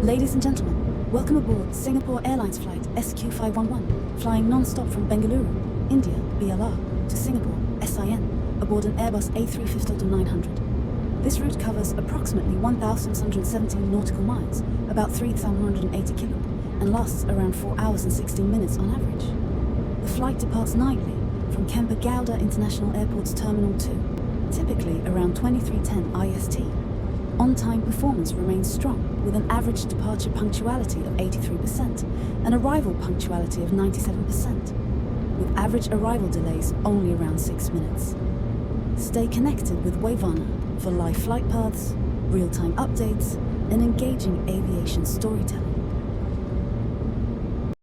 Ladies and gentlemen, welcome aboard Singapore Airlines flight SQ511, flying non-stop from Bengaluru, India, BLR, to Singapore, SIN, aboard an Airbus A350-900. This route covers approximately 1,617 nautical miles, about 3,180 kilo, and lasts around 4 hours and 16 minutes on average. The flight departs nightly from Kemper Gowda International Airport's Terminal 2, typically around 23:10 IST. On-time performance remains strong, with an average departure punctuality of 83% and arrival punctuality of 97%, with average arrival delays only around 6 minutes. Stay connected with Wavana for live flight paths, real-time updates, and engaging aviation storytelling.